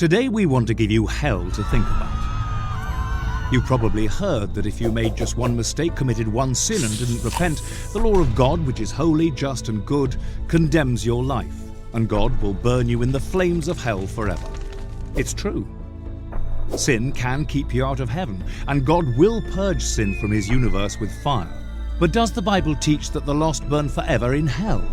Today we want to give you hell to think about. You probably heard that if you made just one mistake, committed one sin and didn't repent, the law of God, which is holy, just and good, condemns your life, and God will burn you in the flames of hell forever. It's true. Sin can keep you out of heaven, and God will purge sin from his universe with fire. But does the Bible teach that the lost burn forever in hell?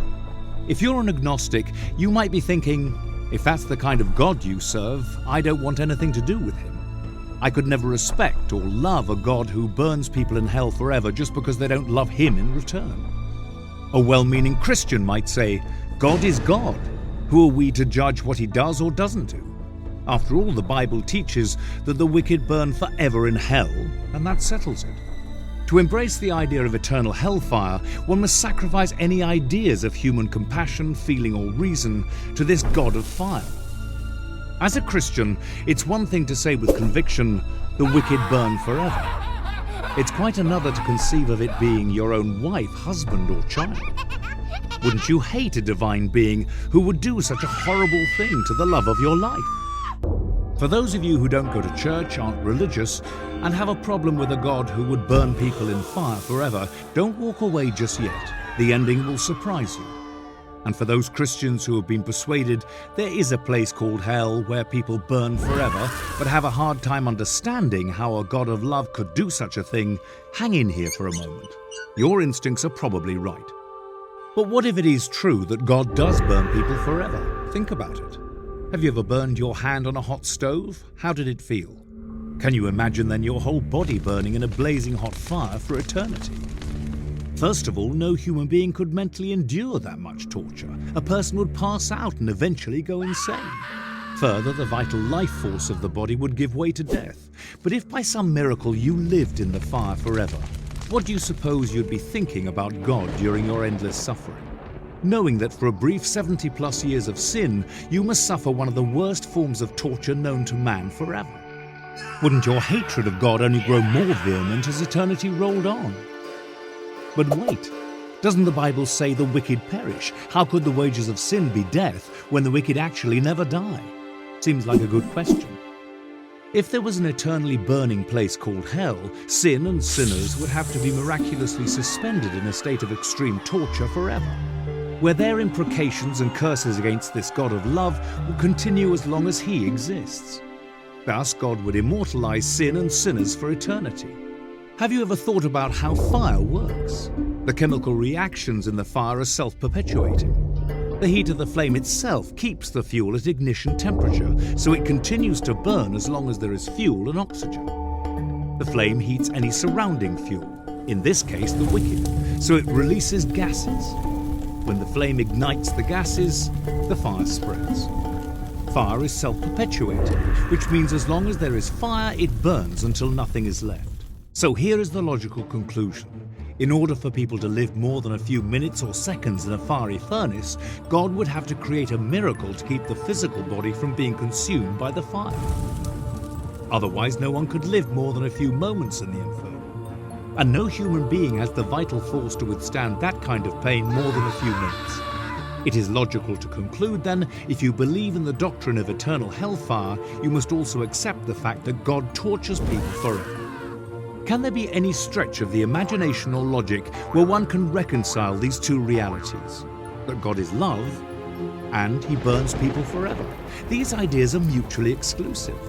If you're an agnostic, you might be thinking, if that's the kind of God you serve, I don't want anything to do with him. I could never respect or love a God who burns people in hell forever just because they don't love him in return. A well-meaning Christian might say, God is God. Who are we to judge what he does or doesn't do? After all, the Bible teaches that the wicked burn forever in hell, and that settles it. To embrace the idea of eternal hellfire, one must sacrifice any ideas of human compassion, feeling or reason to this God of fire. As a Christian, it's one thing to say with conviction, the wicked burn forever. It's quite another to conceive of it being your own wife, husband or child. Wouldn't you hate a divine being who would do such a horrible thing to the love of your life? For those of you who don't go to church, aren't religious, and have a problem with a God who would burn people in fire forever, don't walk away just yet. The ending will surprise you. And for those Christians who have been persuaded there is a place called hell where people burn forever, but have a hard time understanding how a God of love could do such a thing, hang in here for a moment. Your instincts are probably right. But what if it is true that God does burn people forever? Think about it. Have you ever burned your hand on a hot stove? How did it feel? Can you imagine then your whole body burning in a blazing hot fire for eternity? First of all, no human being could mentally endure that much torture. A person would pass out and eventually go insane. Further, the vital life force of the body would give way to death. But if by some miracle you lived in the fire forever, what do you suppose you'd be thinking about God during your endless suffering? Knowing that for a brief 70+ years of sin, you must suffer one of the worst forms of torture known to man forever. Wouldn't your hatred of God only grow more vehement as eternity rolled on? But wait, doesn't the Bible say the wicked perish? How could the wages of sin be death when the wicked actually never die? Seems like a good question. If there was an eternally burning place called hell, sin and sinners would have to be miraculously suspended in a state of extreme torture forever, where their imprecations and curses against this God of love will continue as long as he exists. Thus, God would immortalize sin and sinners for eternity. Have you ever thought about how fire works? The chemical reactions in the fire are self-perpetuating. The heat of the flame itself keeps the fuel at ignition temperature, so it continues to burn as long as there is fuel and oxygen. The flame heats any surrounding fuel, in this case the wicked, so it releases gases. When the flame ignites the gases, the fire spreads. Fire is self-perpetuating, which means as long as there is fire, it burns until nothing is left. So here is the logical conclusion. In order for people to live more than a few minutes or seconds in a fiery furnace, God would have to create a miracle to keep the physical body from being consumed by the fire. Otherwise, no one could live more than a few moments in the inferno. And no human being has the vital force to withstand that kind of pain more than a few minutes. It is logical to conclude then, if you believe in the doctrine of eternal hellfire, you must also accept the fact that God tortures people forever. Can there be any stretch of the imagination or logic where one can reconcile these two realities? That God is love, and he burns people forever. These ideas are mutually exclusive.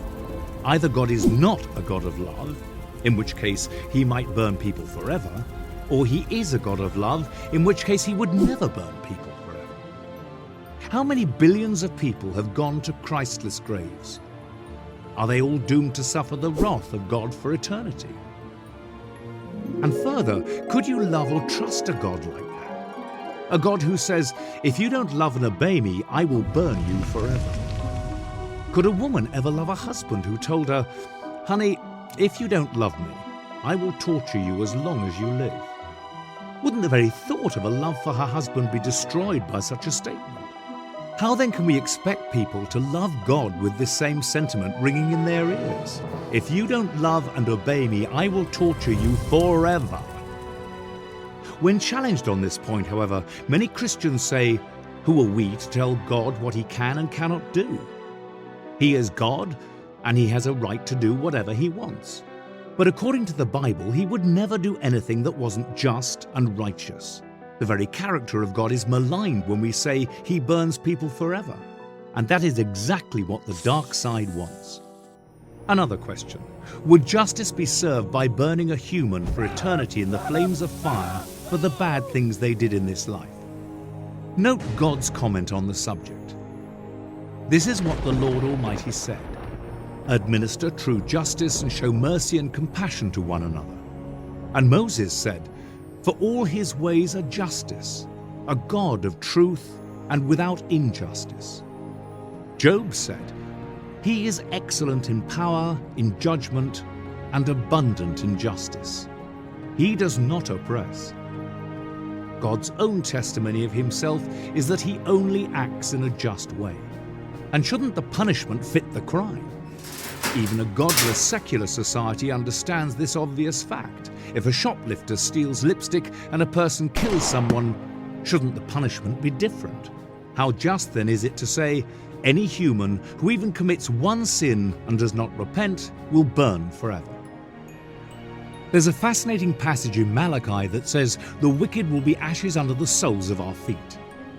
Either God is not a God of love, in which case he might burn people forever, or he is a God of love, in which case he would never burn people forever. How many billions of people have gone to Christless graves? Are they all doomed to suffer the wrath of God for eternity? And further, could you love or trust a God like that? A God who says, if you don't love and obey me, I will burn you forever. Could a woman ever love a husband who told her, honey, if you don't love me, I will torture you as long as you live? Wouldn't the very thought of a love for her husband be destroyed by such a statement? How then can we expect people to love God with this same sentiment ringing in their ears? If you don't love and obey me, I will torture you forever. When challenged on this point, however, many Christians say, who are we to tell God what he can and cannot do? He is God, and he has a right to do whatever he wants. But according to the Bible, he would never do anything that wasn't just and righteous. The very character of God is maligned when we say he burns people forever. And that is exactly what the dark side wants. Another question: would justice be served by burning a human for eternity in the flames of fire for the bad things they did in this life? Note God's comment on the subject. This is what the Lord Almighty said: administer true justice and show mercy and compassion to one another. And Moses said, for all his ways are justice, a God of truth and without injustice. Job said, he is excellent in power, in judgment, and abundant in justice. He does not oppress. God's own testimony of himself is that he only acts in a just way. And shouldn't the punishment fit the crime? Even a godless secular society understands this obvious fact. If a shoplifter steals lipstick and a person kills someone, shouldn't the punishment be different? How just then is it to say any human who even commits one sin and does not repent will burn forever? There's a fascinating passage in Malachi that says the wicked will be ashes under the soles of our feet.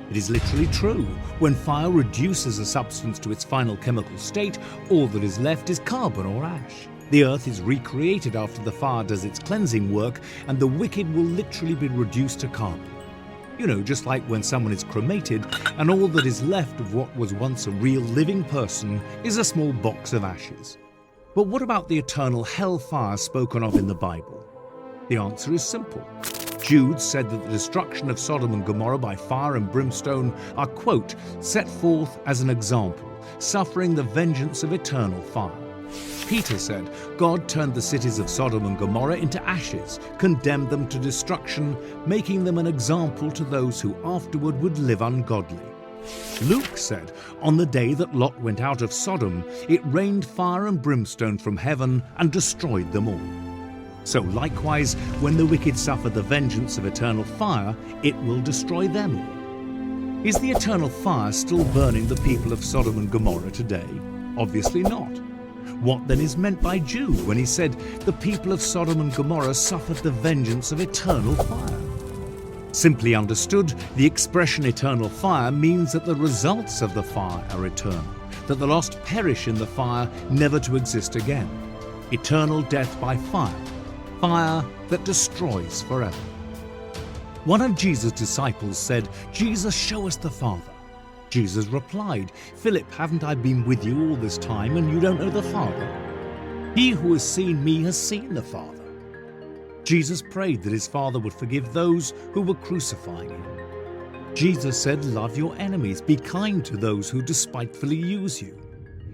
It is literally true. When fire reduces a substance to its final chemical state, all that is left is carbon or ash. The earth is recreated after the fire does its cleansing work, and the wicked will literally be reduced to carbon. You know, just like when someone is cremated and all that is left of what was once a real living person is a small box of ashes. But what about the eternal hellfire spoken of in the Bible? The answer is simple. Jude said that the destruction of Sodom and Gomorrah by fire and brimstone are, quote, set forth as an example, suffering the vengeance of eternal fire. Peter said God turned the cities of Sodom and Gomorrah into ashes, condemned them to destruction, making them an example to those who afterward would live ungodly. Luke said, on the day that Lot went out of Sodom, it rained fire and brimstone from heaven and destroyed them all. So likewise, when the wicked suffer the vengeance of eternal fire, it will destroy them all. Is the eternal fire still burning the people of Sodom and Gomorrah today? Obviously not. What then is meant by Jude when he said the people of Sodom and Gomorrah suffered the vengeance of eternal fire? Simply understood, the expression eternal fire means that the results of the fire are eternal, that the lost perish in the fire, never to exist again. Eternal death by fire, fire that destroys forever. One of Jesus' disciples said, Jesus, show us the Father. Jesus replied, Philip, haven't I been with you all this time and you don't know the Father? He who has seen me has seen the Father. Jesus prayed that his Father would forgive those who were crucifying him. Jesus said, love your enemies, be kind to those who despitefully use you.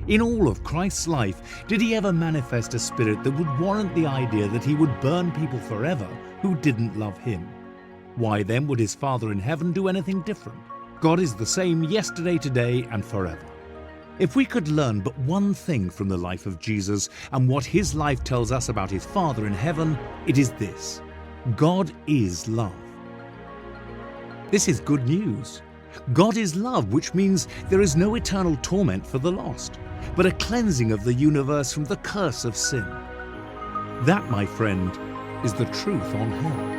In all of Christ's life, did he ever manifest a spirit that would warrant the idea that he would burn people forever who didn't love him? Why then would his Father in heaven do anything different? God is the same yesterday, today, and forever. If we could learn but one thing from the life of Jesus and what his life tells us about his Father in heaven, it is this: God is love. This is good news. God is love, which means there is no eternal torment for the lost, but a cleansing of the universe from the curse of sin. That, my friend, is the truth on hell.